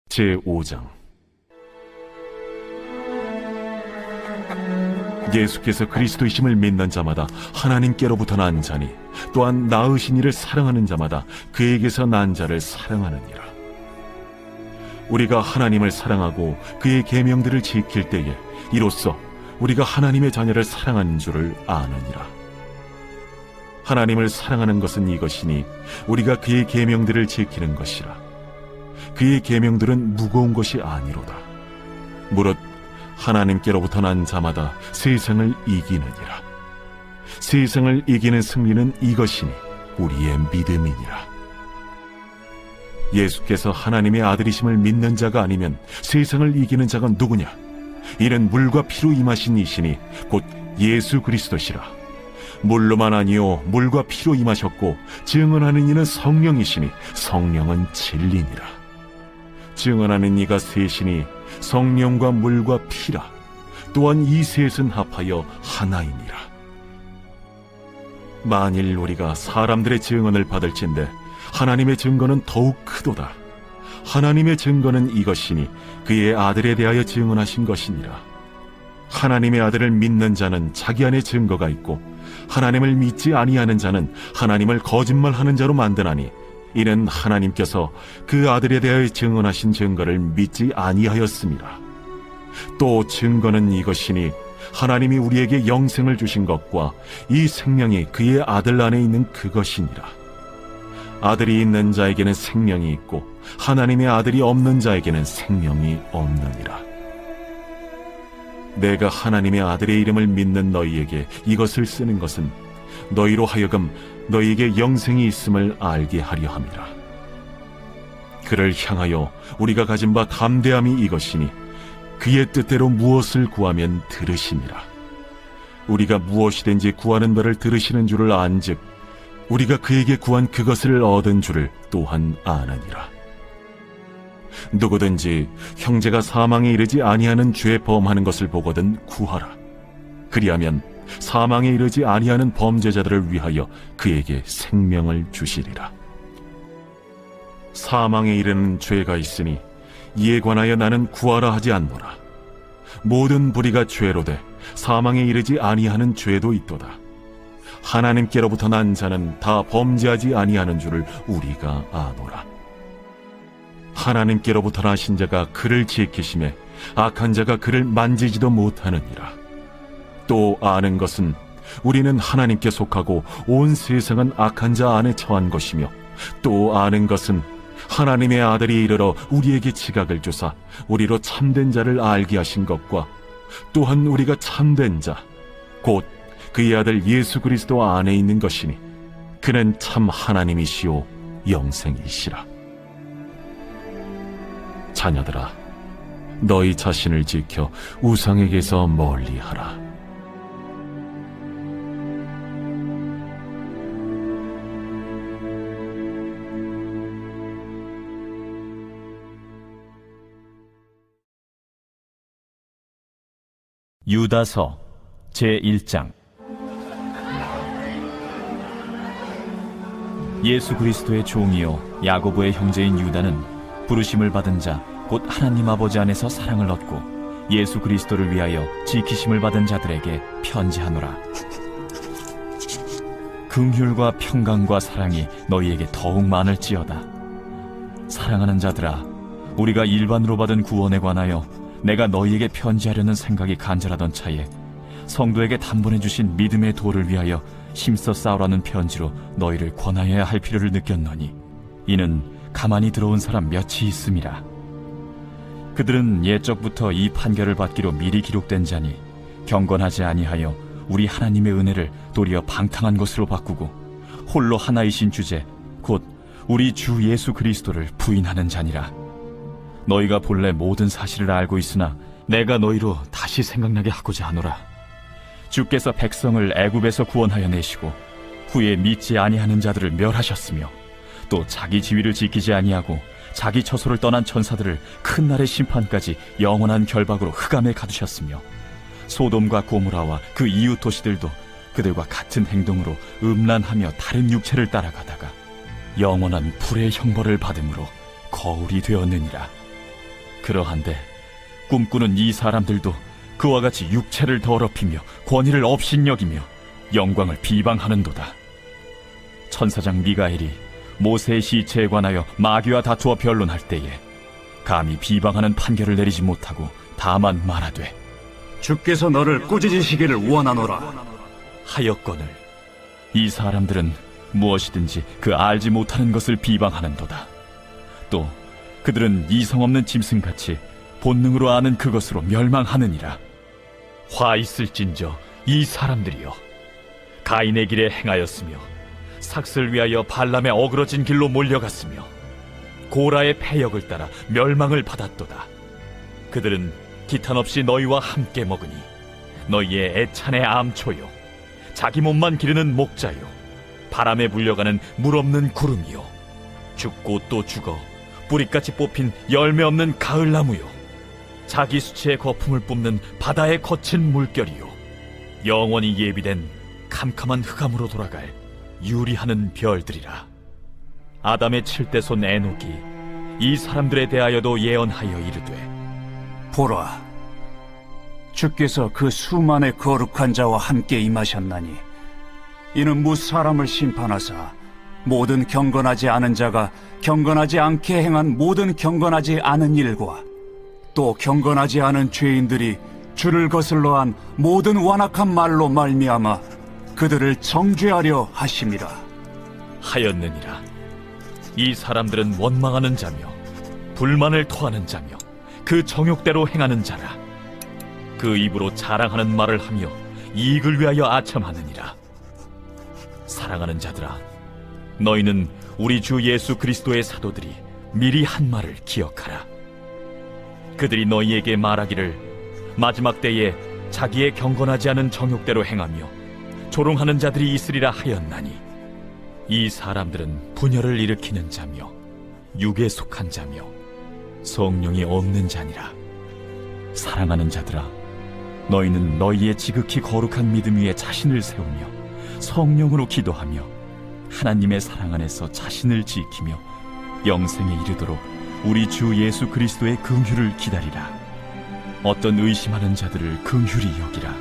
제5장. 예수께서 그리스도이심을 믿는 자마다 하나님께로부터 난 자니, 또한 낳으신 이를 사랑하는 자마다 그에게서 난 자를 사랑하느니라. 우리가 하나님을 사랑하고 그의 계명들을 지킬 때에 이로써 우리가 하나님의 자녀를 사랑하는 줄을 아느니라. 하나님을 사랑하는 것은 이것이니, 우리가 그의 계명들을 지키는 것이라. 그의 계명들은 무거운 것이 아니로다. 무릇 하나님께로부터 난 자마다 세상을 이기느니라. 세상을 이기는 승리는 이것이니 우리의 믿음이니라. 예수께서 하나님의 아들이심을 믿는 자가 아니면 세상을 이기는 자가 누구냐? 이는 물과 피로 임하신 이시니 곧 예수 그리스도시라. 물로만 아니요 물과 피로 임하셨고, 증언하는 이는 성령이시니 성령은 진리니라. 증언하는 이가 셋이니 성령과 물과 피라. 또한 이 셋은 합하여 하나이니라. 만일 우리가 사람들의 증언을 받을진대 하나님의 증거는 더욱 크도다. 하나님의 증거는 이것이니 그의 아들에 대하여 증언하신 것이니라. 하나님의 아들을 믿는 자는 자기 안에 증거가 있고, 하나님을 믿지 아니하는 자는 하나님을 거짓말하는 자로 만드나니, 이는 하나님께서 그 아들에 대하여 증언하신 증거를 믿지 아니하였습니다. 또 증거는 이것이니, 하나님이 우리에게 영생을 주신 것과 이 생명이 그의 아들 안에 있는 그것이니라. 아들이 있는 자에게는 생명이 있고, 하나님의 아들이 없는 자에게는 생명이 없느니라. 내가 하나님의 아들의 이름을 믿는 너희에게 이것을 쓰는 것은 너희로 하여금 너희에게 영생이 있음을 알게 하려 함이라. 그를 향하여 우리가 가진 바 담대함이 이것이니, 그의 뜻대로 무엇을 구하면 들으심이라. 우리가 무엇이든지 구하는 바를 들으시는 줄을 안즉, 우리가 그에게 구한 그것을 얻은 줄을 또한 아느니라. 누구든지 형제가 사망에 이르지 아니하는 죄 범하는 것을 보거든 구하라. 그리하면 사망에 이르지 아니하는 범죄자들을 위하여 그에게 생명을 주시리라. 사망에 이르는 죄가 있으니 이에 관하여 나는 구하라 하지 않노라. 모든 불의가 죄로되 사망에 이르지 아니하는 죄도 있도다. 하나님께로부터 난 자는 다 범죄하지 아니하는 줄을 우리가 아노라. 하나님께로부터 나신 자가 그를 지키심에 악한 자가 그를 만지지도 못하느니라. 또 아는 것은 우리는 하나님께 속하고 온 세상은 악한 자 안에 처한 것이며, 또 아는 것은 하나님의 아들이 이르러 우리에게 지각을 주사 우리로 참된 자를 알게 하신 것과, 또한 우리가 참된 자 곧 그의 아들 예수 그리스도 안에 있는 것이니, 그는 참 하나님이시오 영생이시라. 자녀들아, 너희 자신을 지켜 우상에게서 멀리하라. 유다서 제1장. 예수 그리스도의 종이요 야고보의 형제인 유다는 부르심을 받은 자 곧 하나님 아버지 안에서 사랑을 얻고 예수 그리스도를 위하여 지키심을 받은 자들에게 편지하노라. 긍휼과 평강과 사랑이 너희에게 더욱 많을지어다. 사랑하는 자들아, 우리가 일반으로 받은 구원에 관하여 내가 너희에게 편지하려는 생각이 간절하던 차에 성도에게 단번에 주신 믿음의 도를 위하여 힘써 싸우라는 편지로 너희를 권하여야 할 필요를 느꼈노니, 이는 가만히 들어온 사람 몇이 있음이라. 그들은 옛적부터 이 판결을 받기로 미리 기록된 자니, 경건하지 아니하여 우리 하나님의 은혜를 도리어 방탕한 것으로 바꾸고 홀로 하나이신 주제 곧 우리 주 예수 그리스도를 부인하는 자니라. 너희가 본래 모든 사실을 알고 있으나 내가 너희로 다시 생각나게 하고자 하노라. 주께서 백성을 애굽에서 구원하여 내시고 후에 믿지 아니하는 자들을 멸하셨으며, 또 자기 지위를 지키지 아니하고 자기 처소를 떠난 천사들을 큰 날의 심판까지 영원한 결박으로 흑암에 가두셨으며, 소돔과 고모라와 그 이웃 도시들도 그들과 같은 행동으로 음란하며 다른 육체를 따라가다가 영원한 불의 형벌을 받음으로 거울이 되었느니라. 그러한데 꿈꾸는 이 사람들도 그와 같이 육체를 더럽히며 권위를 업신여기며 영광을 비방하는도다. 천사장 미가엘이 모세의 시체에 관하여 마귀와 다투어 변론할 때에 감히 비방하는 판결을 내리지 못하고 다만 말하되 주께서 너를 꾸짖으시기를 원하노라. 하였거늘 이 사람들은 무엇이든지 그 알지 못하는 것을 비방하는도다. 또 그들은 이성 없는 짐승같이 본능으로 아는 그것으로 멸망하느니라. 화 있을진저 이 사람들이여, 가인의 길에 행하였으며 삭슬 위하여 발람의 어그러진 길로 몰려갔으며 고라의 패역을 따라 멸망을 받았도다. 그들은 기탄 없이 너희와 함께 먹으니 너희의 애찬의 암초요, 자기 몸만 기르는 목자요, 바람에 불려가는 물 없는 구름이요, 죽고 또 죽어 뿌리까지 뽑힌 열매 없는 가을나무요, 자기 수치의 거품을 뿜는 바다의 거친 물결이요, 영원히 예비된 캄캄한 흑암으로 돌아갈 유리하는 별들이라. 아담의 7대손 에녹이 이 사람들에 대하여도 예언하여 이르되 보라, 주께서 그 수만의 거룩한 자와 함께 임하셨나니 이는 무사람을 심판하사 모든 경건하지 않은 자가 경건하지 않게 행한 모든 경건하지 않은 일과 또 경건하지 않은 죄인들이 주를 거슬러 한 모든 완악한 말로 말미암아 그들을 정죄하려 하심이라 하였느니라. 이 사람들은 원망하는 자며 불만을 토하는 자며 그 정욕대로 행하는 자라. 그 입으로 자랑하는 말을 하며 이익을 위하여 아첨하느니라. 사랑하는 자들아, 너희는 우리 주 예수 그리스도의 사도들이 미리 한 말을 기억하라. 그들이 너희에게 말하기를 마지막 때에 자기의 경건하지 않은 정욕대로 행하며 조롱하는 자들이 있으리라 하였나니, 이 사람들은 분열을 일으키는 자며 육에 속한 자며 성령이 없는 자니라. 사랑하는 자들아, 너희는 너희의 지극히 거룩한 믿음 위에 자신을 세우며 성령으로 기도하며 하나님의 사랑 안에서 자신을 지키며 영생에 이르도록 우리 주 예수 그리스도의 긍휼을 기다리라. 어떤 의심하는 자들을 긍휼히 여기라.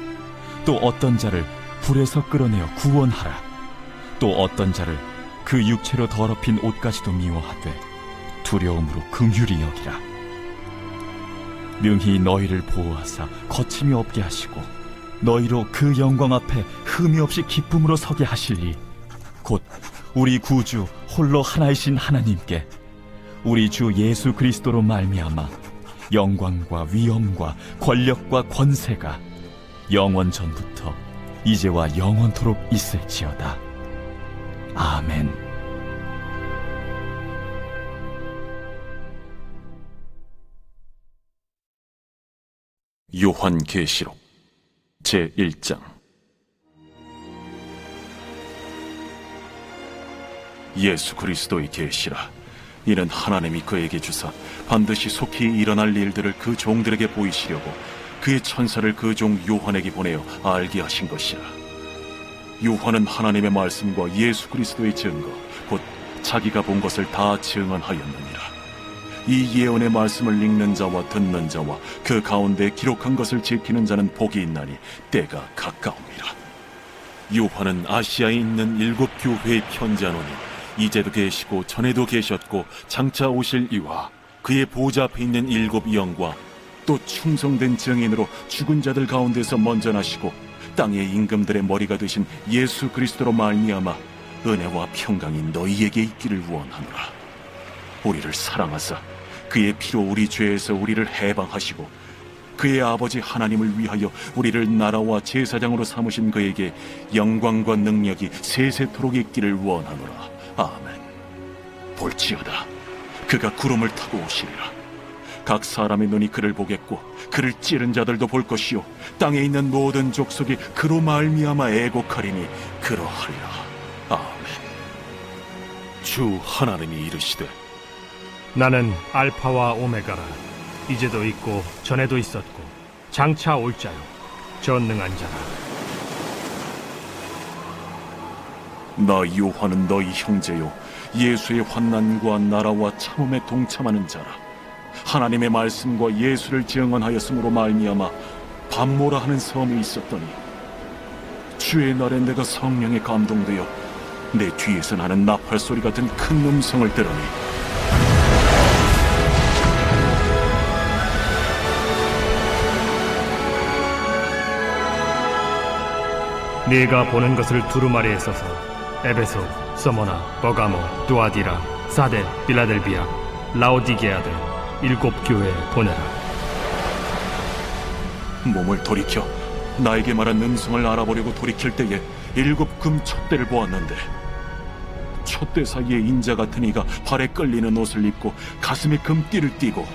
또 어떤 자를 불에서 끌어내어 구원하라. 또 어떤 자를 그 육체로 더럽힌 옷까지도 미워하되 두려움으로 긍휼히 여기라. 능히 너희를 보호하사 거침이 없게 하시고 너희로 그 영광 앞에 흠이 없이 기쁨으로 서게 하시리. 곧 우리 구주 홀로 하나이신 하나님께 우리 주 예수 그리스도로 말미암아 영광과 위엄과 권력과 권세가 영원 전부터 이제와 영원토록 있을지어다. 아멘. 요한계시록 제1장. 예수 그리스도의 계시라. 이는 하나님이 그에게 주사 반드시 속히 일어날 일들을 그 종들에게 보이시려고 그의 천사를 그 종 요한에게 보내어 알게 하신 것이라. 요한은 하나님의 말씀과 예수 그리스도의 증거, 곧 자기가 본 것을 다 증언하였느니라. 이 예언의 말씀을 읽는 자와 듣는 자와 그 가운데 기록한 것을 지키는 자는 복이 있나니 때가 가까움이라. 요한은 아시아에 있는 7 교회에 편지하노니 이제도 계시고 전에도 계셨고 장차 오실 이와 그의 보좌 앞에 있는 7 영과 또 충성된 증인으로 죽은 자들 가운데서 먼저 나시고 땅의 임금들의 머리가 되신 예수 그리스도로 말미암아 은혜와 평강이 너희에게 있기를 원하노라. 우리를 사랑하사 그의 피로 우리 죄에서 우리를 해방하시고 그의 아버지 하나님을 위하여 우리를 나라와 제사장으로 삼으신 그에게 영광과 능력이 세세토록 있기를 원하노라. 아멘. 볼지어다, 그가 구름을 타고 오시리라. 각 사람의 눈이 그를 보겠고 그를 찌른 자들도 볼 것이요 땅에 있는 모든 족속이 그로 말미암아 애곡하리니 그러하리라. 아멘. 주 하나님이 이르시되 나는 알파와 오메가라. 이제도 있고 전에도 있었고 장차 올 자요 전능한 자라. 나 요한은 너희 형제요 예수의 환난과 나라와 참음에 동참하는 자라. 하나님의 말씀과 예수를 증언하였으므로 말미암아 밤모라 하는 섬에 있었더니 주의 날에 내가 성령에 감동되어 내 뒤에서 나는 나팔 소리 같은 큰 음성을 들으니 네가 보는 것을 두루마리에 써서 에베소, 서머나, 버가모, 두아디라, 사데, 빌라델비아, 라오디게아들 7 교회에 보내라. 몸을 돌이켜 나에게 말한 음성을 알아보려고 돌이킬 때에 7 금 촛대를 보았는데 촛대 사이에 인자 같은 이가 발에 끌리는 옷을 입고 가슴에 금띠를 띠고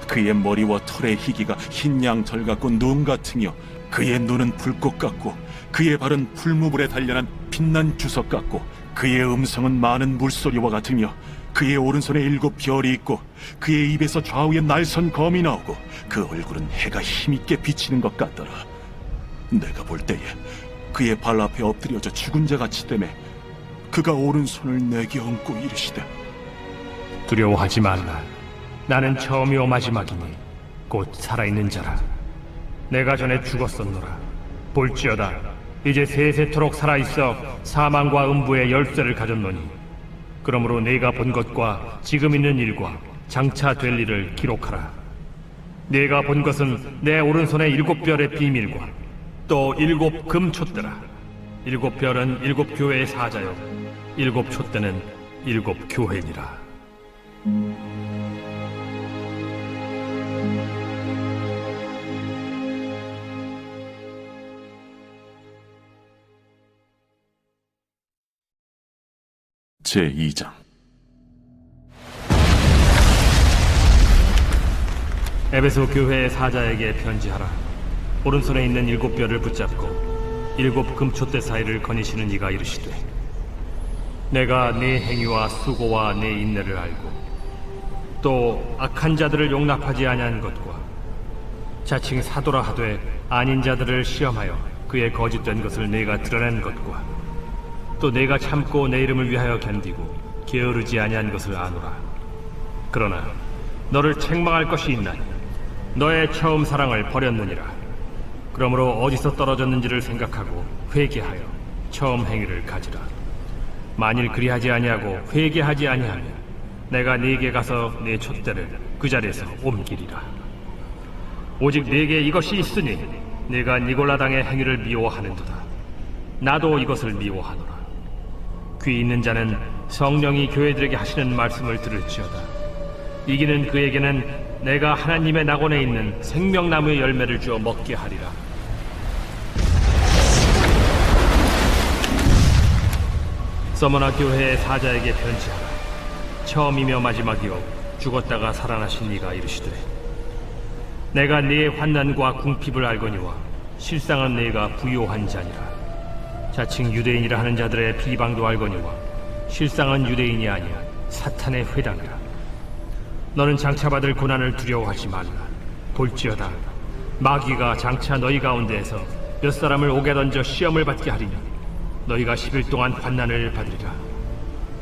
그의 머리와 털의 희기가 흰 양털 같고 눈 같으며 그의 눈은 불꽃 같고 그의 발은 풀무불에 단련한 빛난 주석 같고 그의 음성은 많은 물소리와 같으며 그의 오른손에 7 별이 있고 그의 입에서 좌우에 날선 검이 나오고 그 얼굴은 해가 힘있게 비치는 것 같더라. 내가 볼 때에 그의 발 앞에 엎드려져 죽은 자같이 되매 그가 오른손을 내게 얹고 이르시되 두려워하지 말라. 나는 처음이요 마지막이니 곧 살아있는 자라. 내가 전에 죽었었노라. 볼지어다 이제 세세토록 살아있어 사망과 음부의 열쇠를 가졌노니 그러므로 네가 본 것과 지금 있는 일과 장차 될 일을 기록하라. 네가 본 것은 내 오른손의 7 별의 비밀과 또 7 금촛대라. 7 별은 7 교회의 사자요 7 촛대는 7 교회니라. 제2장 에베소 교회의 사자에게 편지하라. 오른손에 있는 7 별을 붙잡고 7 금촛대 사이를 거니시는 이가 이르시되 내가 네 행위와 수고와 네 인내를 알고 또 악한 자들을 용납하지 아니한 것과 자칭 사도라 하되 아닌 자들을 시험하여 그의 거짓된 것을 네가 드러낸 것과 또 내가 참고 내 이름을 위하여 견디고 게으르지 아니한 것을 아노라. 그러나 너를 책망할 것이 있나니 너의 처음 사랑을 버렸느니라. 그러므로 어디서 떨어졌는지를 생각하고 회개하여 처음 행위를 가지라. 만일 그리하지 아니하고 회개하지 아니하면 내가 네게 가서 네 촛대를 그 자리에서 옮기리라. 오직 네게 이것이 있으니 네가 니골라당의 행위를 미워하는도다. 나도 이것을 미워하노라. 귀 있는 자는 성령이 교회들에게 하시는 말씀을 들을지어다. 이기는 그에게는 내가 하나님의 낙원에 있는 생명나무의 열매를 주어 먹게 하리라. 서머나 교회의 사자에게 편지하라. 처음이며 마지막이요 죽었다가 살아나신 이가 이르시되 내가 네의 환난과 궁핍을 알거니와 실상은 네가 부요한 자니라. 자칭 유대인이라 하는 자들의 비방도 알거니와 실상은 유대인이 아니야 사탄의 회당이라. 너는 장차 받을 고난을 두려워하지 말라. 볼지어다 마귀가 장차 너희 가운데에서 몇 사람을 옥에 던져 시험을 받게 하리니 너희가 10일 동안 환난을 받으리라.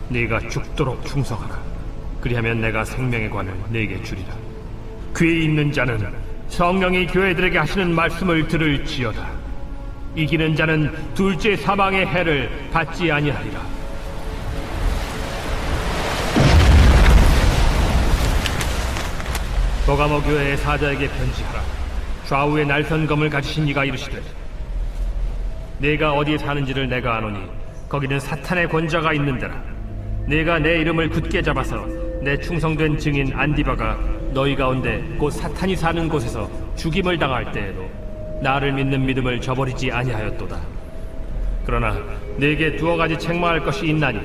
네가 죽도록 충성하라. 그리하면 내가 생명의 관을 네게 주리라. 귀 있는 자는 성령이 교회들에게 하시는 말씀을 들을지어다. 이기는 자는 둘째 사망의 해를 받지 아니하리라. 버가모 교회의 사자에게 편지하라. 좌우에 날선 검을 가지신 이가 이르시되 네가 어디에 사는지를 내가 아노니 거기는 사탄의 권자가 있는 데라. 네가 내 이름을 굳게 잡아서 내 충성된 증인 안디바가 너희 가운데 곧 사탄이 사는 곳에서 죽임을 당할 때에도 나를 믿는 믿음을 저버리지 아니하였도다. 그러나 네게 2 가지 책망할 것이 있나니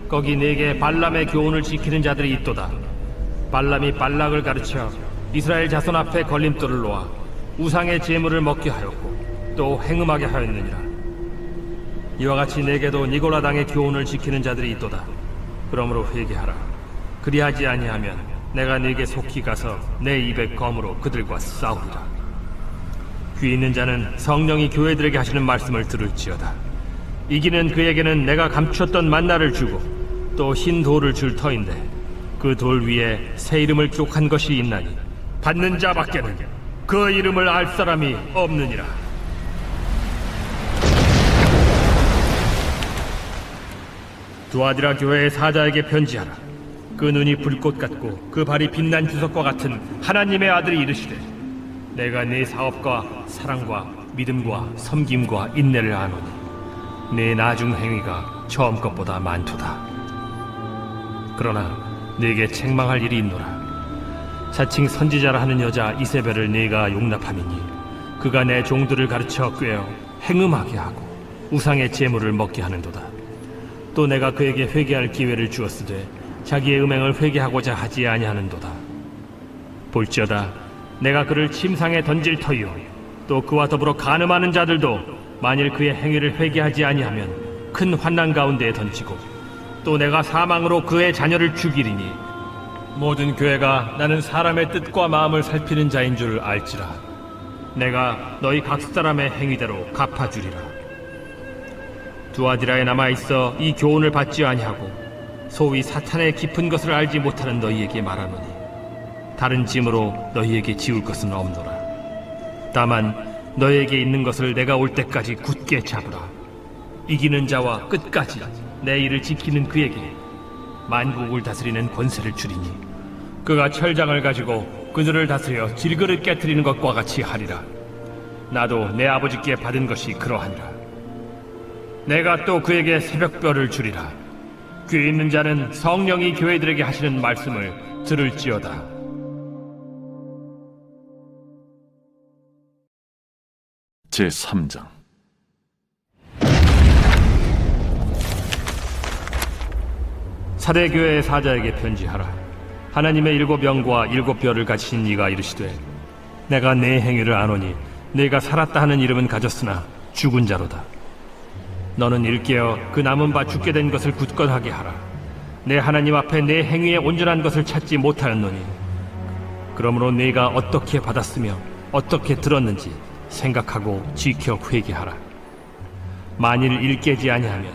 거기 네게 발람의 교훈을 지키는 자들이 있도다. 발람이 발락을 가르쳐 이스라엘 자손 앞에 걸림돌을 놓아 우상의 제물을 먹게 하였고 또 행음하게 하였느니라. 이와 같이 네게도 니골라당의 교훈을 지키는 자들이 있도다. 그러므로 회개하라. 그리하지 아니하면 내가 네게 속히 가서 내 입의 검으로 그들과 싸우리라. 귀 있는 자는 성령이 교회들에게 하시는 말씀을 들을지어다. 이기는 그에게는 내가 감추었던 만나를 주고 또 흰 돌을 줄 터인데 그 돌 위에 새 이름을 기록한 것이 있나니 받는 자밖에는 그 이름을 알 사람이 없느니라. 두아디라 교회의 사자에게 편지하라. 그 눈이 불꽃 같고 그 발이 빛난 주석과 같은 하나님의 아들이 이르시되, 내가 네 사업과 사랑과 믿음과 섬김과 인내를 아노니 네 나중 행위가 처음 것보다 많도다. 그러나 네게 책망할 일이 있노라. 자칭 선지자라 하는 여자 이세벨을 네가 용납함이니 그가 내 종들을 가르쳐 꾀어 행음하게 하고 우상의 제물을 먹게 하는도다. 또 내가 그에게 회개할 기회를 주었으되 자기의 음행을 회개하고자 하지 아니하는도다. 볼지어다 내가 그를 침상에 던질 터이요 또 그와 더불어 간음하는 자들도 만일 그의 행위를 회개하지 아니하면 큰 환난 가운데에 던지고 또 내가 사망으로 그의 자녀를 죽이리니 모든 교회가 나는 사람의 뜻과 마음을 살피는 자인 줄 알지라. 내가 너희 각 사람의 행위대로 갚아주리라. 두아디라에 남아있어 이 교훈을 받지 아니하고 소위 사탄의 깊은 것을 알지 못하는 너희에게 말하노니 다른 짐으로 너희에게 지울 것은 없노라. 다만 너희에게 있는 것을 내가 올 때까지 굳게 잡으라. 이기는 자와 끝까지 내 일을 지키는 그에게 만국을 다스리는 권세를 주리니 그가 철장을 가지고 그들을 다스려 질그릇 깨트리는 것과 같이 하리라. 나도 내 아버지께 받은 것이 그러하니라. 내가 또 그에게 새벽별을 주리라. 귀 있는 자는 성령이 교회들에게 하시는 말씀을 들을지어다. 제3장. 사대교회의 사자에게 편지하라. 하나님의 7 영과 7 별을 가지신 이가 이르시되, 내가 네 행위를 아노니 네가 살았다 하는 이름은 가졌으나 죽은 자로다. 너는 일깨어 그 남은 바 죽게 된 것을 굳건하게 하라. 내 하나님 앞에 내 행위의 온전한 것을 찾지 못하였노니 그러므로 네가 어떻게 받았으며 어떻게 들었는지 생각하고 지켜 회개하라. 만일 일깨지 아니하면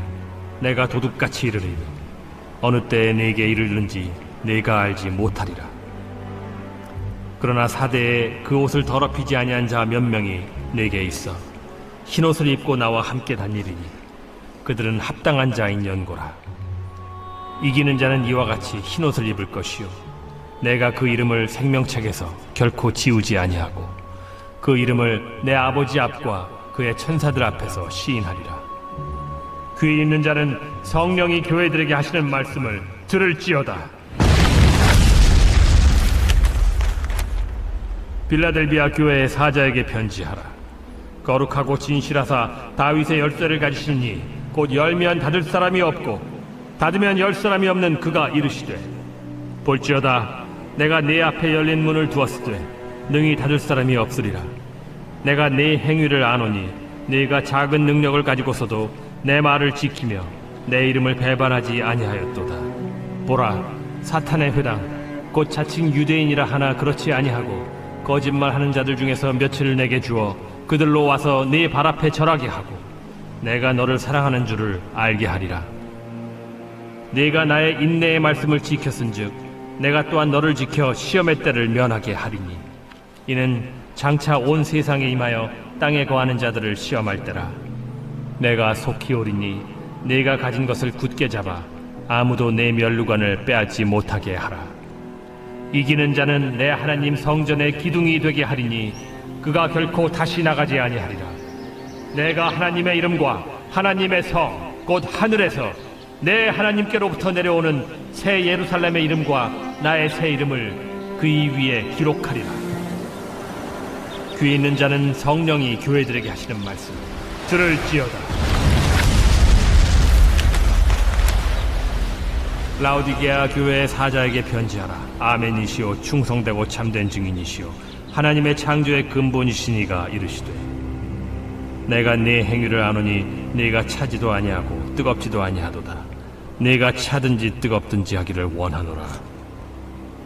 내가 도둑같이 이르리니 어느 때에 네게 이르는지 네가 알지 못하리라. 그러나 사대에 그 옷을 더럽히지 아니한 자 몇 명이 네게 있어 흰옷을 입고 나와 함께 다니리니 그들은 합당한 자인 연고라. 이기는 자는 이와 같이 흰옷을 입을 것이요 내가 그 이름을 생명책에서 결코 지우지 아니하고 그 이름을 내 아버지 앞과 그의 천사들 앞에서 시인하리라. 귀 있는 자는 성령이 교회들에게 하시는 말씀을 들을지어다. 빌라델비아 교회의 사자에게 편지하라. 거룩하고 진실하사 다윗의 열쇠를 가지시니 곧 열면 닫을 사람이 없고 닫으면 열 사람이 없는 그가 이르시되, 볼지어다 내가 네 앞에 열린 문을 두었으되 능히 닫을 사람이 없으리라. 내가 네 행위를 아노니 네가 작은 능력을 가지고서도 내 말을 지키며 내 이름을 배반하지 아니하였도다. 보라, 사탄의 회당 곧 자칭 유대인이라 하나 그렇지 아니하고 거짓말하는 자들 중에서 며칠을 내게 주어 그들로 와서 네 발 앞에 절하게 하고 내가 너를 사랑하는 줄을 알게 하리라. 네가 나의 인내의 말씀을 지켰은즉 내가 또한 너를 지켜 시험의 때를 면하게 하리니 이는 장차 온 세상에 임하여 땅에 거하는 자들을 시험할 때라. 내가 속히 오리니 네가 가진 것을 굳게 잡아 아무도 내 면류관을 빼앗지 못하게 하라. 이기는 자는 내 하나님 성전의 기둥이 되게 하리니 그가 결코 다시 나가지 아니하리라. 내가 하나님의 이름과 하나님의 성 곧 하늘에서 내 하나님께로부터 내려오는 새 예루살렘의 이름과 나의 새 이름을 그 이 위에 기록하리라. 귀 있는 자는 성령이 교회들에게 하시는 말씀을 들을지어다. 라우디게아 교회의 사자에게 편지하라. 아멘이시오 충성되고 참된 증인이시오 하나님의 창조의 근본이신 이가 이르시되, 내가 네 행위를 아노니 네가 차지도 아니하고 뜨겁지도 아니하도다. 네가 차든지 뜨겁든지 하기를 원하노라.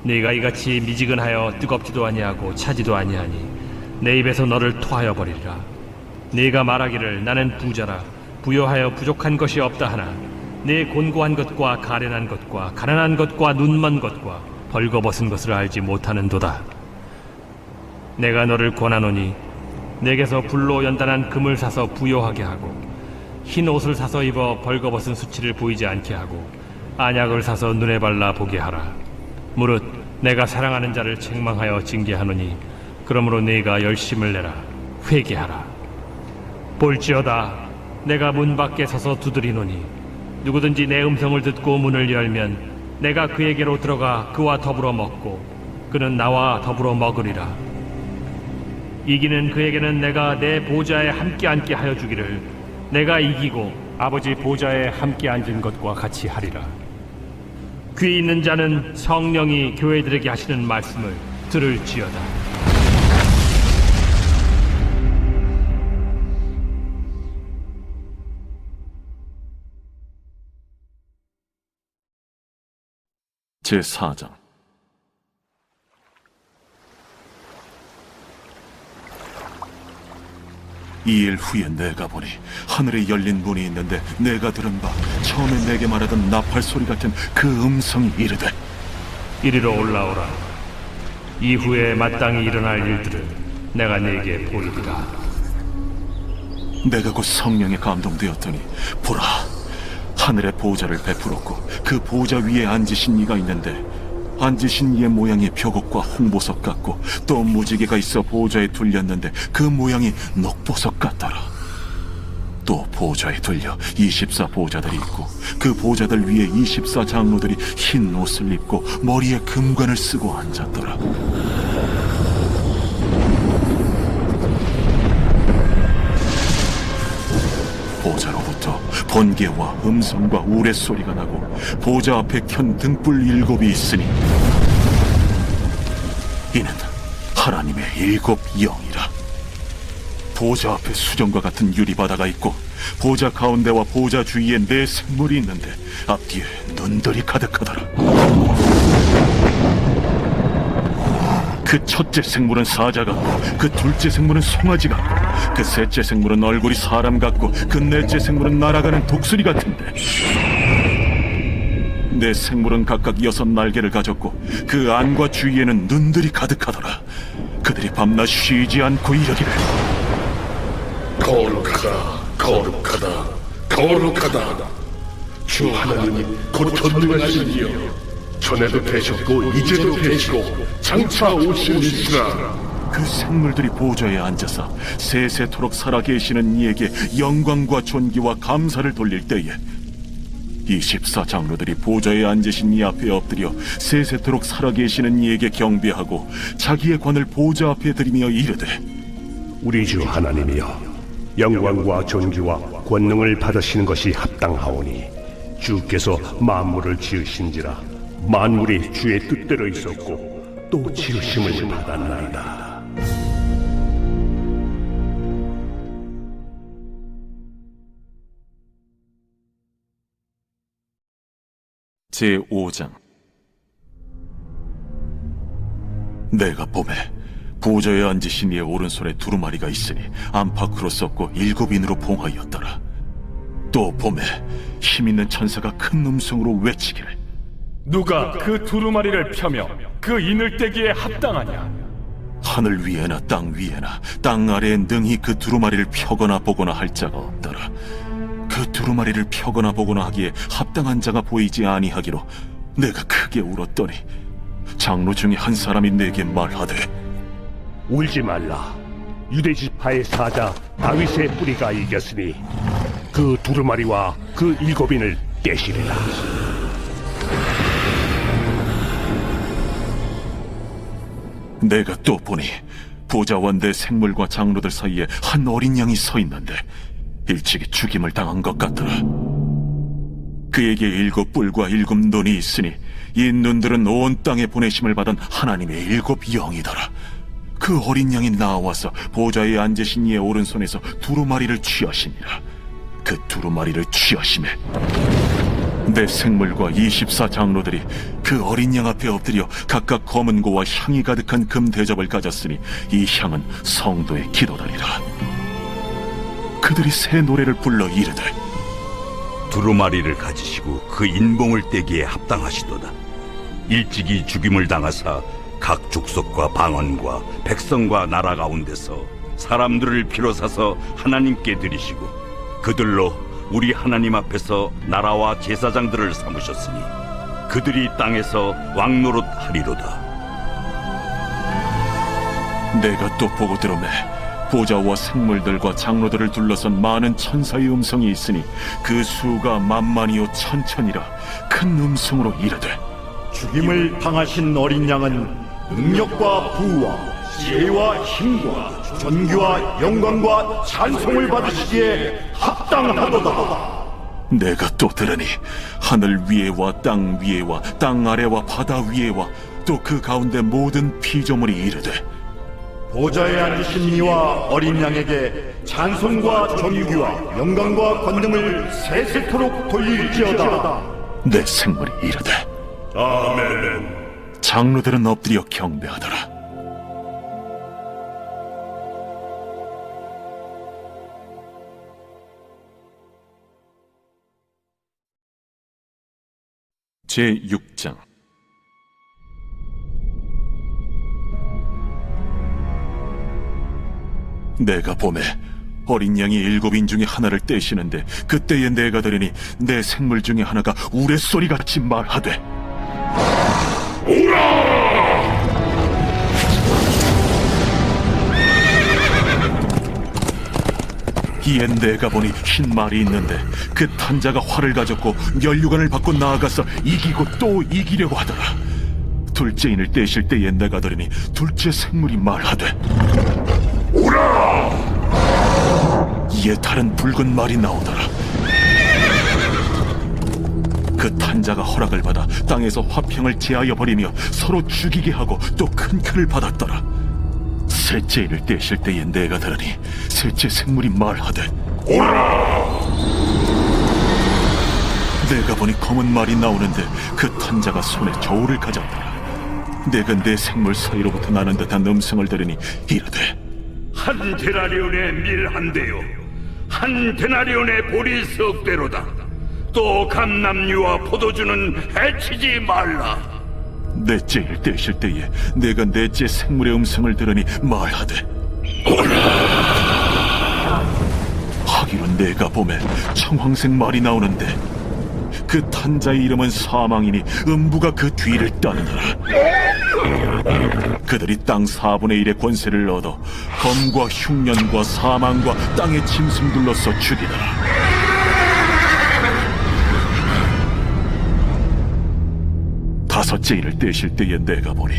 네가 이같이 미지근하여 뜨겁지도 아니하고 차지도 아니하니 내 입에서 너를 토하여 버리리라. 네가 말하기를 나는 부자라 부여하여 부족한 것이 없다 하나 내 곤고한 것과 가련한 것과 가난한 것과 눈먼 것과 벌거벗은 것을 알지 못하는도다. 내가 너를 권하노니 내게서 불로 연단한 금을 사서 부요하게 하고 흰 옷을 사서 입어 벌거벗은 수치를 보이지 않게 하고 안약을 사서 눈에 발라 보게 하라. 무릇 내가 사랑하는 자를 책망하여 징계하노니 그러므로 네가 열심을 내라. 회개하라. 볼지어다 내가 문 밖에 서서 두드리노니 누구든지 내 음성을 듣고 문을 열면 내가 그에게로 들어가 그와 더불어 먹고 그는 나와 더불어 먹으리라. 이기는 그에게는 내가 내 보좌에 함께 앉게 하여 주기를 내가 이기고 아버지 보좌에 함께 앉은 것과 같이 하리라. 귀 있는 자는 성령이 교회들에게 하시는 말씀을 들을지어다. 제4장. 이 일 후에 내가 보니 하늘에 열린 문이 있는데 내가 들은 바 처음에 내게 말하던 나팔 소리 같은 그 음성이 이르되 이리로 올라오라. 이후에 마땅히 일어날 일들을 내가 네게 보이리라. 내가 곧 성령에 감동되었더니 보라, 하늘에 보좌를 베풀었고 그 보좌 위에 앉으신 이가 있는데 앉으신 이의 모양이 벽옥과 홍보석 같고 또 무지개가 있어 보좌에 둘렸는데 그 모양이 녹보석 같더라. 또 보좌에 둘려 24 보좌들이 있고 그 보좌들 위에 24 장로들이 흰 옷을 입고 머리에 금관을 쓰고 앉았더라. 보좌로부터 번개와 음성과 우레소리가 나고 보좌 앞에 켠 등불 7이 있으니 이는 하나님의 7 영이라. 보좌 앞에 수정과 같은 유리바다가 있고 보좌 가운데와 보좌 주위에 4 생물이 있는데 앞뒤에 눈들이 가득하더라. 그 첫째 생물은 사자 같고 그 둘째 생물은 송아지 같고 그 셋째 생물은 얼굴이 사람 같고 그 넷째 생물은 날아가는 독수리 같은데 4 생물은 각각 6 날개를 가졌고 그 안과 주위에는 눈들이 가득하더라. 그들이 밤낮 쉬지 않고 이르기를 거룩하다, 거룩하다, 거룩하다. 주 하나님이 곧 전능하신 이여, 전에도 되셨고 이제도 되시고 장차 오실이시라. 그 생물들이 보좌에 앉아서 세세토록 살아계시는 이에게 영광과 존귀와 감사를 돌릴 때에 24 장로들이 보좌에 앉으신 이 앞에 엎드려 세세토록 살아계시는 이에게 경배하고 자기의 관을 보좌 앞에 들이며 이르되 우리 주 하나님이여, 영광과 존귀와 권능을 받으시는 것이 합당하오니 주께서 만물을 지으신지라 만물이 주의 뜻대로 있었고 또 지으심을 받았나이다. 제5장. 내가 보매 보좌에 앉으신 이의 오른손에 두루마리가 있으니 안팎으로 썼고 7인으로 봉하였더라. 또 보매 힘있는 천사가 큰 음성으로 외치기를 누가 그 두루마리를 펴며 그 이늘대기에 합당하냐? 하늘 위에나 땅 위에나 땅 아래에 능히 그 두루마리를 펴거나 보거나 할 자가 없더라. 그 두루마리를 펴거나 보거나 하기에 합당한 자가 보이지 아니하기로 내가 크게 울었더니 장로 중에 한 사람이 내게 말하되 울지 말라. 유대 지파의 사자 다윗의 뿌리가 이겼으니 그 두루마리와 그 7인을 떼시리라. 내가 또 보니 보좌와 내 생물과 장로들 사이에 한 어린 양이 서 있는데 일찍이 죽임을 당한 것 같더라. 그에게 7 뿔과 7 눈이 있으니 이 눈들은 온 땅에 보내심을 받은 하나님의 7 영이더라. 그 어린 양이 나와서 보좌에 앉으신 이의 오른손에서 두루마리를 취하시니라. 그 두루마리를 취하심에 내 생물과 24 장로들이 그 어린 양 앞에 엎드려 각각 검은 고와 향이 가득한 금 대접을 가졌으니 이 향은 성도의 기도다리라. 그들이 새 노래를 불러 이르되 두루마리를 가지시고 그 인봉을 떼기에 합당하시도다. 일찍이 죽임을 당하사 각 족속과 방언과 백성과 나라 가운데서 사람들을 비로사서 하나님께 드리시고 그들로 우리 하나님 앞에서 나라와 제사장들을 삼으셨으니 그들이 땅에서 왕노릇 하리로다. 내가 또 보고 들음에 보좌와 생물들과 장로들을 둘러선 많은 천사의 음성이 있으니 그 수가 만만이요 천천이라 큰 음성으로 이르되 죽임을 당하신 어린 양은 능력과 부와 지혜와 힘과 존귀와 영광과 찬송을 받으시기에 합당하도다. 내가 또 들으니 하늘 위에와 땅 위에와 땅 아래와 바다 위에와 또 그 가운데 모든 피조물이 이르되 보좌에 앉으신 이와 어린 양에게 찬송과 존귀와 영광과 권능을 세세토록 돌릴지어다. 내 생물이 이르되 아멘. 장로들은 엎드려 경배하더라. 제6장. 내가 보매 어린 양이 7인 중에 하나를 떼시는데 그때에 내가 들으니 내 생물 중에 하나가 우레소리같이 말하되 이에 내가 보니 흰 말이 있는데 그 탄자가 활을 가졌고 면류관을 받고 나아가서 이기고 또 이기려고 하더라. 둘째 인을 떼실 때에 내가 들으니 둘째 생물이 말하되 오라! 이에 다른 붉은 말이 나오더라. 그 탄자가 허락을 받아 땅에서 화평을 제하여 버리며 서로 죽이게 하고 또 큰 칼을 받았더라. 셋째 인을 떼실 때에 내가 들으니 셋째 생물이 말하되 오라! 내가 보니 검은 말이 나오는데 그 탄자가 손에 저울을 가졌더라. 내가 내 생물 사이로부터 나는 듯한 음성을 들으니 이르되 한 데나리온의 밀 한 대요, 한 데나리온의 보리 석 대로다. 또 감람류와 포도주는 해치지 말라. 넷째 인을 떼실 때에 내가 넷째 생물의 음성을 들으니 말하되 오라! 하기로 내가 보매 청황색 말이 나오는데 그 탄자의 이름은 사망이니 음부가 그 뒤를 따르더라. 그들이 땅 4분의 1의 권세를 얻어 검과 흉년과 사망과 땅의 짐승들로서 죽이더라. 다섯째 인을 떼실 때에 내가 보니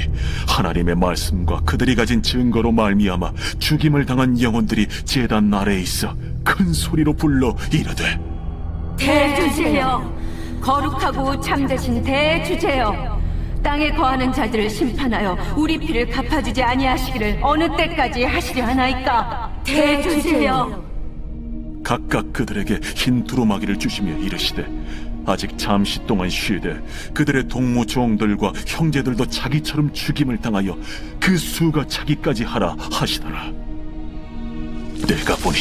하나님의 말씀과 그들이 가진 증거로 말미암아 죽임을 당한 영혼들이 제단 아래에 있어 큰 소리로 불러 이르되 대주제여, 거룩하고 참되신 대주제여, 땅에 거하는 자들을 심판하여 우리 피를 갚아주지 아니하시기를 어느 때까지 하시려 하나이까. 대주제여. 각각 그들에게 흰 두루마기를 주시며 이르시되 아직 잠시 동안 쉬되 그들의 동무 종들과 형제들도 자기처럼 죽임을 당하여 그 수가 차기까지 하라 하시더라. 내가 보니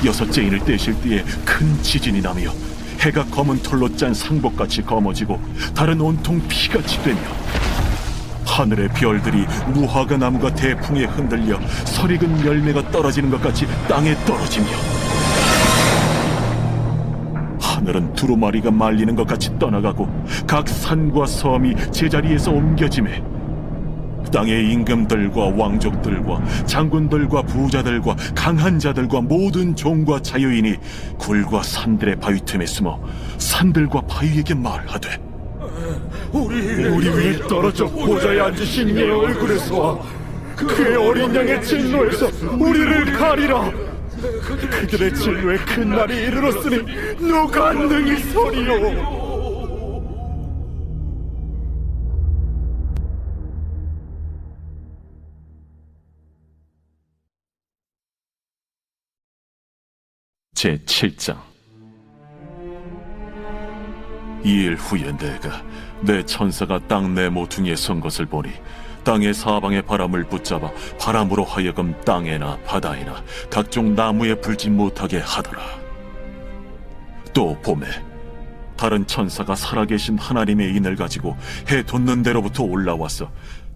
여섯째 인을 떼실 때에 큰 지진이 나며 해가 검은 털로 짠 상복같이 검어지고 달은 온통 피같이 되며 하늘의 별들이 무화과 나무가 대풍에 흔들려 설익은 열매가 떨어지는 것 같이 땅에 떨어지며 하늘은 두루마리가 말리는 것 같이 떠나가고 각 산과 섬이 제자리에서 옮겨지매 땅의 임금들과 왕족들과 장군들과 부자들과 강한 자들과 모든 종과 자유인이 굴과 산들의 바위 틈에 숨어 산들과 바위에게 말하되 우리 위에 떨어져 보좌에 앉으신 이의 얼굴에서와 그의 어린 양의 진노에서 우리를 가리라. 그들의 진노에 큰 날이 이르렀으니 누가 능히 서리요. 제7장. 이일 후에 내가 내 천사가 땅 내 모퉁이에 선 것을 보니 땅의 사방의 바람을 붙잡아 바람으로 하여금 땅에나 바다에나 각종 나무에 불지 못하게 하더라. 또 봄에 다른 천사가 살아계신 하나님의 인을 가지고 해 돋는 데로부터 올라와서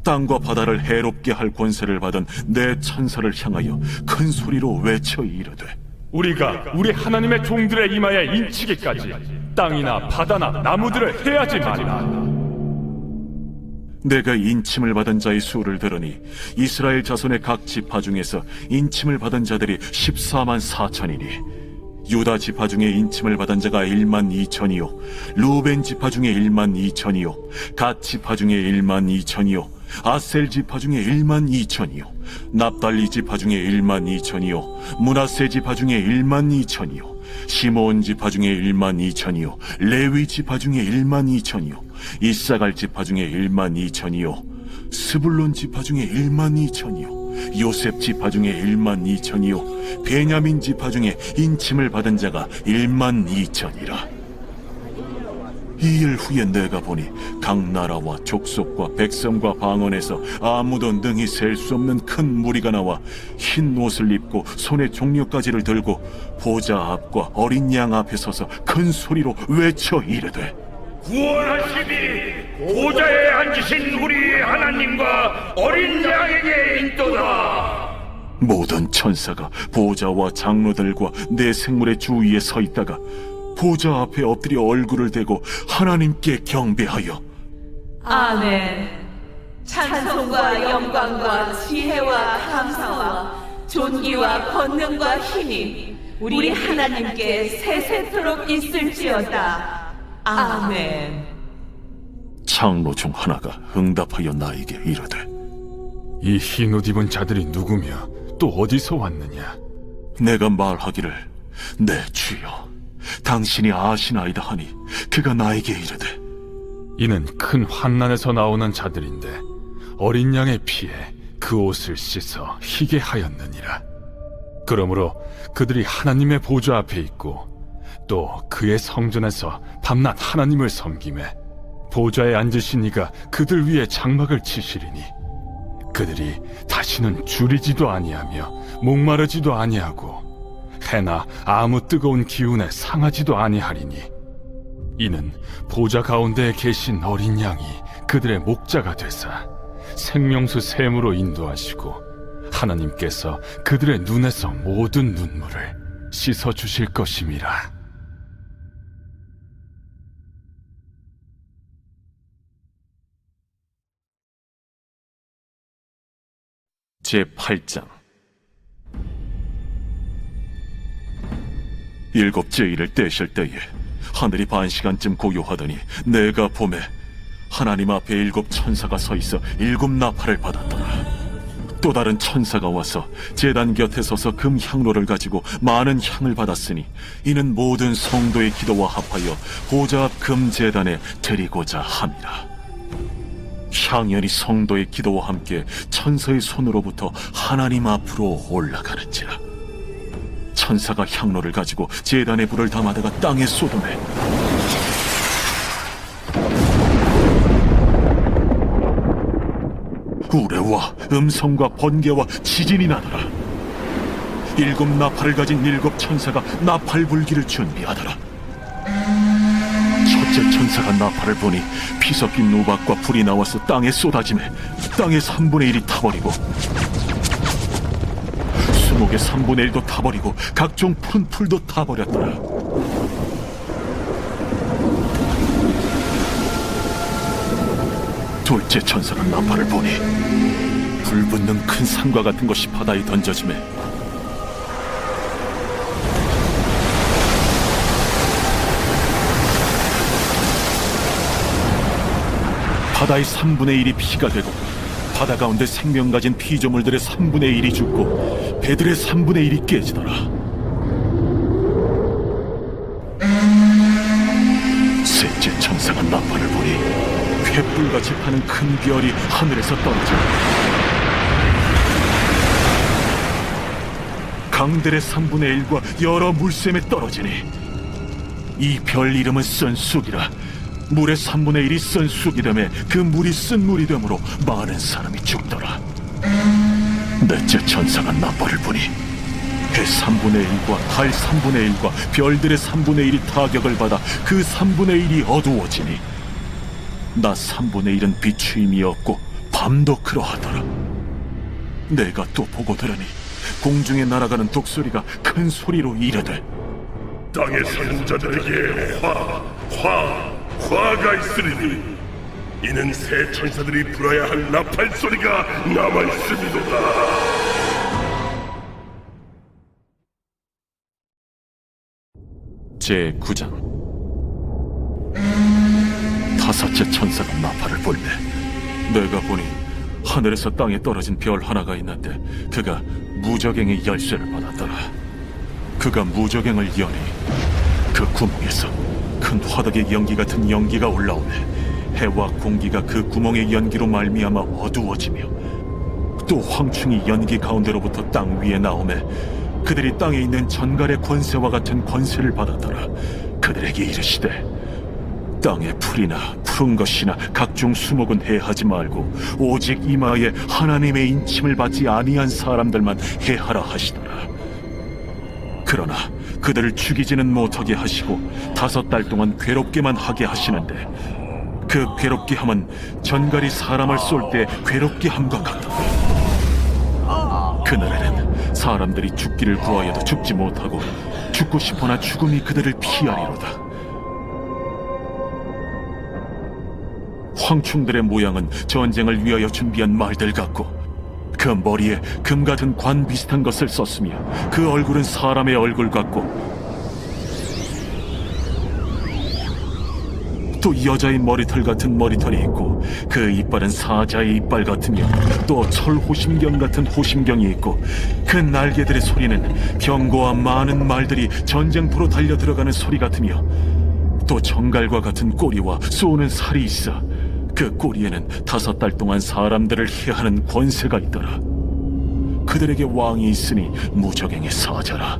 땅과 바다를 해롭게 할 권세를 받은 내 천사를 향하여 큰 소리로 외쳐 이르되, 우리가 우리 하나님의 종들의 이마에 인치기까지 땅이나 바다나 나무들을 해하지 말라. 내가 인침을 받은 자의 수를 들으니 이스라엘 자손의 각 지파 중에서 인침을 받은 자들이 14만 4천이니 유다 지파 중에 인침을 받은 자가 1만 2천이요 루벤 지파 중에 1만 2천이요 갓 지파 중에 1만 2천이요 아셀 지파 중에 1만 2천이요 납달리 지파 중에 1만 2천이요 므낫세 지파 중에 1만 2천이요 시므온 지파 중에 1만 2천이요 레위 지파 중에 1만 2천이요 이사갈 지파 중에 1만 2천이요 스불론 지파 중에 1만 2천이요 요셉 지파 중에 1만 2천이요 베냐민 지파 중에 인침을 받은 자가 1만 2천이라. 이 일 후에 내가 보니 각 나라와 족속과 백성과 방언에서 아무도 능히 셀 수 없는 큰 무리가 나와 흰 옷을 입고 손에 종려가지를 들고 보좌 앞과 어린 양 앞에 서서 큰 소리로 외쳐 이르되, 구원하시니 보좌에 앉으신 우리 하나님과 어린 양에게 있도다. 모든 천사가 보좌와 장로들과 내 생물의 주위에 서 있다가 보좌 앞에 엎드려 얼굴을 대고 하나님께 경배하여 아멘. 찬송과 영광과 지혜와 감사와 존귀와 권능과 힘이 우리 하나님께 세세토록 있을지어다. 아멘. 장로 중 하나가 응답하여 나에게 이르되, 이 흰옷 입은 자들이 누구며 또 어디서 왔느냐? 내가 말하기를, 내 주여 당신이 아시나이다 하니 그가 나에게 이르되, 이는 큰 환난에서 나오는 자들인데 어린 양의 피에 그 옷을 씻어 희게 하였느니라. 그러므로 그들이 하나님의 보좌 앞에 있고 또 그의 성전에서 밤낮 하나님을 섬기매 보좌에 앉으신 이가 그들 위에 장막을 치시리니 그들이 다시는 줄이지도 아니하며 목마르지도 아니하고 해나 아무 뜨거운 기운에 상하지도 아니하리니 이는 보좌 가운데에 계신 어린 양이 그들의 목자가 되사 생명수 샘으로 인도하시고 하나님께서 그들의 눈에서 모든 눈물을 씻어주실 것임이라. 제8장. 일곱째 일을 떼실 때에 하늘이 반시간쯤 고요하더니 내가 보매 하나님 앞에 7 천사가 서 있어 7 나팔을 받았더라. 또 다른 천사가 와서 제단 곁에 서서 금 향로를 가지고 많은 향을 받았으니 이는 모든 성도의 기도와 합하여 보좌 앞 금 제단에 드리고자 함이라. 향연이 성도의 기도와 함께 천사의 손으로부터 하나님 앞으로 올라가는지라. 천사가 향로를 가지고 제단에 불을 담아다가 땅에 쏟으매 우레와 음성과 번개와 지진이 나더라. 7 나팔을 가진 7 천사가 나팔 불기를 준비하더라. 첫째 천사가 나팔을 보니 피 섞인 우박과 불이 나와서 땅에 쏟아지매 땅의 3분의 1이 타버리고 수목의 3분의 1도 타버리고 각종 푸른 풀도 타버렸더라. 둘째 천사가 나팔을 보니 불붙는 큰 산과 같은 것이 바다에 던져지매 바다의 3분의 1이 피가 되고 바다 가운데 생명 가진 피조물들의 3분의 1이 죽고 배들의 3분의 1이 깨지더라. 셋째 천사가 나팔을 보니 횃불같이 타는 큰 별이 하늘에서 떨어져 강들의 3분의 1과 여러 물샘에 떨어지니 이 별 이름은 쓴쑥이라. 물의 3분의 1이 쓴 쑥이 되매 그 물이 쓴 물이 되므로 많은 사람이 죽더라. 넷째 천사가 나팔을 보니 해 3분의 1과 달 3분의 1과 별들의 3분의 1이 타격을 받아 그 3분의 1이 어두워지니 낮 3분의 1은 비추임이 없고 밤도 그러하더라. 내가 또 보고 들으니 공중에 날아가는 독수리가 큰 소리로 이르되 땅에 사는 자들에게 화가 있으리니 이는 새 천사들이 불어야 할 나팔 소리가 남아있음이로다. 제9장 다섯째 천사가 나팔을 불매 내가 보니 하늘에서 땅에 떨어진 별 하나가 있는데 그가 무저갱의 열쇠를 받았더라. 그가 무저갱을 여니 그 구멍에서 큰 화덕의 연기 같은 연기가 올라오네. 해와 공기가 그 구멍의 연기로 말미암아 어두워지며 또 황충이 연기 가운데로부터 땅 위에 나오매 그들이 땅에 있는 전갈의 권세와 같은 권세를 받았더라. 그들에게 이르시되 땅의 풀이나 푸른 것이나 각종 수목은 해하지 말고 오직 이마에 하나님의 인침을 받지 아니한 사람들만 해하라 하시더라. 그러나 그들을 죽이지는 못하게 하시고 5달 동안 괴롭게만 하게 하시는데 그 괴롭게 함은 전갈이 사람을 쏠 때 괴롭게 함과 같더라. 그날에는 사람들이 죽기를 구하여도 죽지 못하고 죽고 싶으나 죽음이 그들을 피하리로다. 황충들의 모양은 전쟁을 위하여 준비한 말들 같고 그 머리에 금 같은 관 비슷한 것을 썼으며 그 얼굴은 사람의 얼굴 같고 또 여자의 머리털 같은 머리털이 있고 그 이빨은 사자의 이빨 같으며 또 철호심경 같은 호심경이 있고 그 날개들의 소리는 병거와 많은 말들이 전쟁터로 달려 들어가는 소리 같으며 또 정갈과 같은 꼬리와 쏘는 살이 있어 그 꼬리에는 5달 동안 사람들을 해하는 권세가 있더라. 그들에게 왕이 있으니 무저갱의 사자라.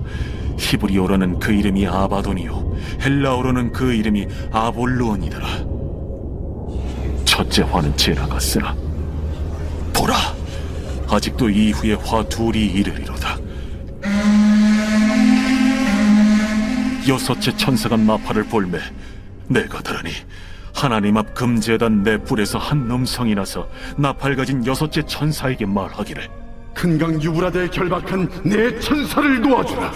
히브리어로는 그 이름이 아바돈이요 헬라어로는 그 이름이 아볼루온이더라. 첫째 화는 지나갔으나 보라, 아직도 이후에 화 둘이 이르리로다. 여섯째 천사가 나팔을 불매 내가 들으니 하나님 앞 금제단 내 뿔에서 한 음성이 나서 나팔 가진 여섯째 천사에게 말하기를 큰강 유브라데에 결박한 내 천사를 놓아주라.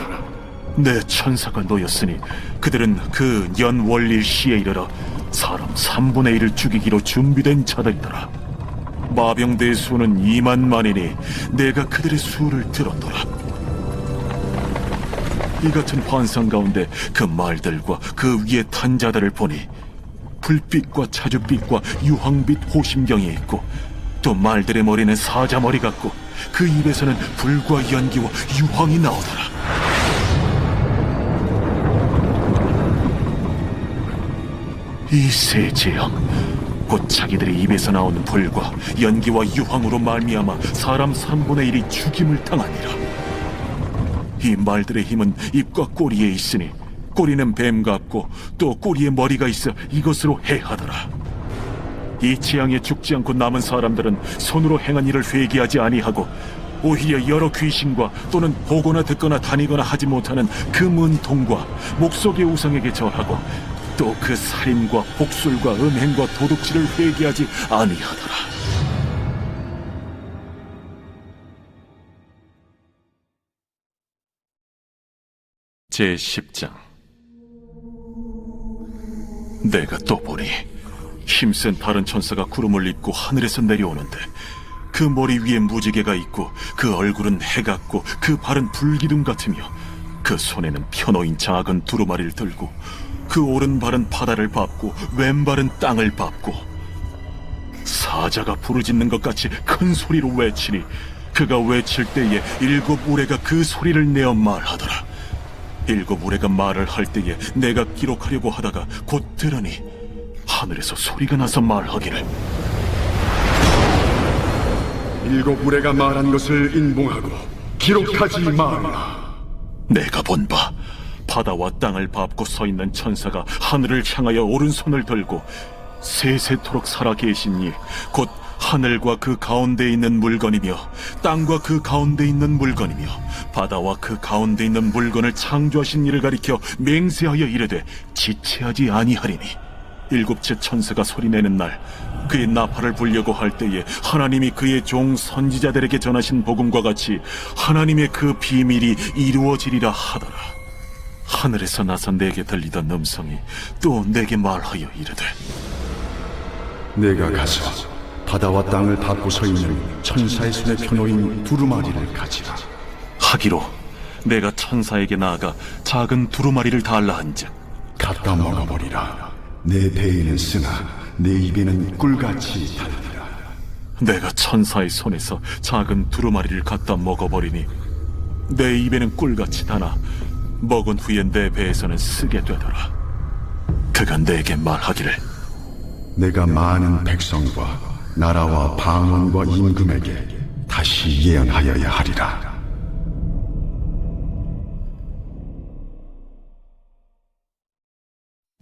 내 천사가 놓였으니 그들은 그 연월일 시에 이르러 사람 3분의 1을 죽이기로 준비된 자들이더라. 마병대의 수는 2만만이니 내가 그들의 수를 들었더라. 이 같은 환상 가운데 그 말들과 그 위에 탄 자들을 보니 불빛과 자줏빛과 유황빛 호심경이 있고 또 말들의 머리는 사자 머리 같고 그 입에서는 불과 연기와 유황이 나오더라. 이 세 재앙 곧 자기들의 입에서 나오는 불과 연기와 유황으로 말미암아 사람 3분의 1이 죽임을 당하니라. 이 말들의 힘은 입과 꼬리에 있으니 꼬리는 뱀 같고 또 꼬리에 머리가 있어 이것으로 해하더라. 이 재앙에 죽지 않고 남은 사람들은 손으로 행한 일을 회개하지 아니하고 오히려 여러 귀신과 또는 보거나 듣거나 다니거나 하지 못하는 그 문통과 목석의 우상에게 절하고 또 그 살인과 복술과 음행과 도둑질을 회개하지 아니하더라. 제10장 내가 또 보니 힘센 다른 천사가 구름을 입고 하늘에서 내려오는데 그 머리 위에 무지개가 있고 그 얼굴은 해 같고 그 발은 불기둥 같으며 그 손에는 펴놓인 작은 두루마리를 들고 그 오른발은 바다를 밟고 왼발은 땅을 밟고 사자가 부르짖는 것 같이 큰 소리로 외치니 그가 외칠 때에 7 우레가 그 소리를 내어 말하더라. 7 우레가 말을 할 때에 내가 기록하려고 하다가 곧 들으니 하늘에서 소리가 나서 말하기를 7 우레가 말한 것을 인봉하고 기록하지 말라. 내가 본 바 바다와 땅을 밟고 서 있는 천사가 하늘을 향하여 오른손을 들고 세세토록 살아계신 이 곧 하늘과 그 가운데 있는 물건이며 땅과 그 가운데 있는 물건이며 바다와 그 가운데 있는 물건을 창조하신 이를 가리켜 맹세하여 이르되 지체하지 아니하리니 일곱째 천사가 소리내는 날 그의 나팔을 불려고 할 때에 하나님이 그의 종 선지자들에게 전하신 복음과 같이 하나님의 그 비밀이 이루어지리라 하더라. 하늘에서 나서 내게 들리던 음성이 또 내게 말하여 이르되 내가 가서 바다와 땅을 닫고 서 있는 천사의 손에 펴놓인 두루마리를 가지라 하기로 내가 천사에게 나아가 작은 두루마리를 달라 한즉 갖다 먹어버리라. 내 배에는 쓰나 내 입에는 꿀같이 달리라. 내가 천사의 손에서 작은 두루마리를 갖다 먹어버리니 내 입에는 꿀같이 다나 먹은 후에 내 배에서는 쓰게 되더라. 그가 내게 말하기를 내가 많은 백성과 나라와 방언과 임금에게 다시 예언하여야 하리라.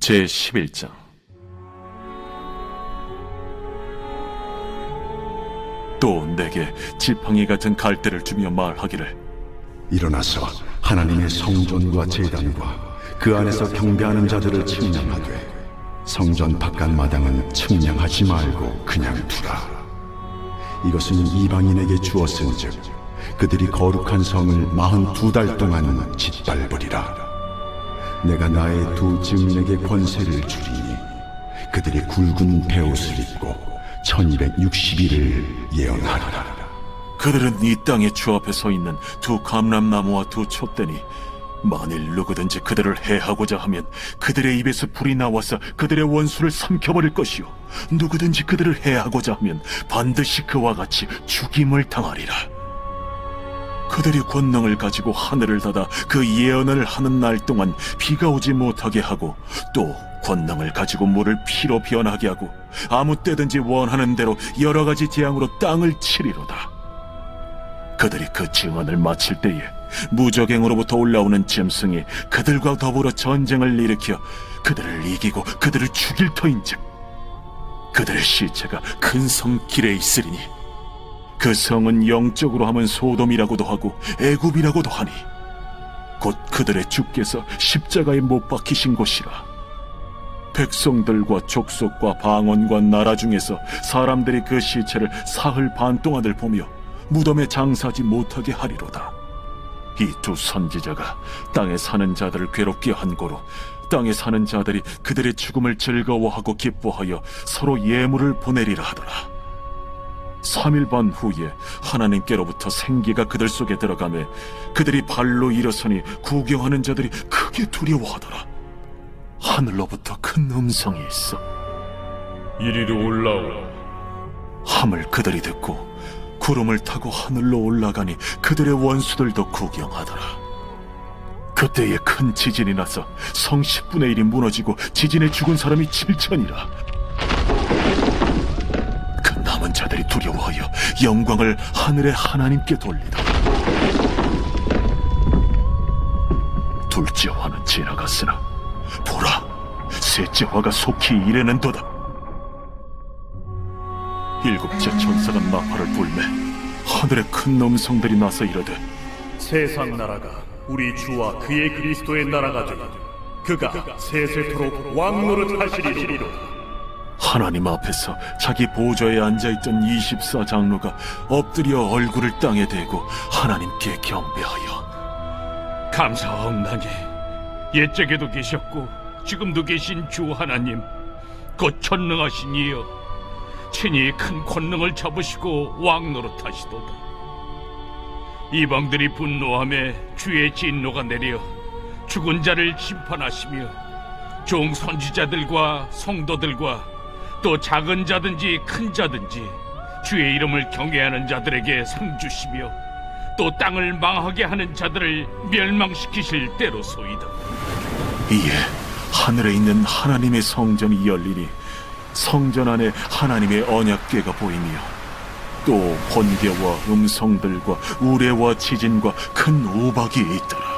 제11장 또 내게 지팡이 같은 갈대를 주며 말하기를 일어나서 하나님의 성전과 제단과 그 안에서 경배하는 자들을 측량하되 성전 바깥 마당은 측량하지 말고 그냥 두라. 이것은 이방인에게 주었은즉 그들이 거룩한 성을 42달 동안 짓밟으리라. 내가 나의 두 증인에게 권세를 주리니 그들이 굵은 베옷을 입고 1260일을 예언하리라. 그들은 이 땅의 주 앞에 서 있는 두 감람나무와 두 촛대니 만일 누구든지 그들을 해하고자 하면 그들의 입에서 불이 나와서 그들의 원수를 삼켜버릴 것이요 누구든지 그들을 해하고자 하면 반드시 그와 같이 죽임을 당하리라. 그들이 권능을 가지고 하늘을 닫아 그 예언을 하는 날 동안 비가 오지 못하게 하고 또 권능을 가지고 물을 피로 변하게 하고 아무 때든지 원하는 대로 여러 가지 재앙으로 땅을 치리로다. 그들이 그 증언을 마칠 때에 무적행으로부터 올라오는 짐승이 그들과 더불어 전쟁을 일으켜 그들을 이기고 그들을 죽일 터인즉 그들의 시체가 큰 성 길에 있으리니 그 성은 영적으로 하면 소돔이라고도 하고 애굽이라고도 하니 곧 그들의 주께서 십자가에 못 박히신 곳이라. 백성들과 족속과 방언과 나라 중에서 사람들이 그 시체를 사흘 반 동안을 보며 무덤에 장사하지 못하게 하리로다. 이 두 선지자가 땅에 사는 자들을 괴롭게 한 고로 땅에 사는 자들이 그들의 죽음을 즐거워하고 기뻐하여 서로 예물을 보내리라 하더라. 3일 반 후에 하나님께로부터 생기가 그들 속에 들어가매 그들이 발로 일어서니 구경하는 자들이 크게 두려워하더라. 하늘로부터 큰 음성이 있어 이리로 올라오라 함을 그들이 듣고 구름을 타고 하늘로 올라가니 그들의 원수들도 구경하더라. 그때에 큰 지진이 나서 성 10분의 1이 무너지고 지진에 죽은 사람이 7천이라. 그 남은 자들이 두려워하여 영광을 하늘의 하나님께 돌리더라. 둘째 화는 지나갔으나 보라, 셋째 화가 속히 이르는도다. 일곱째 천사가 나팔을 불매 하늘에 큰 음성들이 나서 이르되 세상 나라가 우리 주와 그의 그리스도의 나라가 되니 그가 세세토록 왕노릇 하시리로다. 하나님 앞에서 자기 보좌에 앉아있던 24장로가 엎드려 얼굴을 땅에 대고 하나님께 경배하여 감사하옵나니 옛적에도 계셨고 지금도 계신 주 하나님 곧 전능하신 이여 친히 큰 권능을 잡으시고 왕노릇하시도다. 이방들이 분노하며 주의 진노가 내려 죽은 자를 심판하시며 종 선지자들과 성도들과 또 작은 자든지 큰 자든지 주의 이름을 경외하는 자들에게 상 주시며 또 땅을 망하게 하는 자들을 멸망시키실 때로소이다. 이에 하늘에 있는 하나님의 성전이 열리니 성전 안에 하나님의 언약궤가 보이며 또 번개와 음성들과 우레와 지진과 큰 우박이 있더라.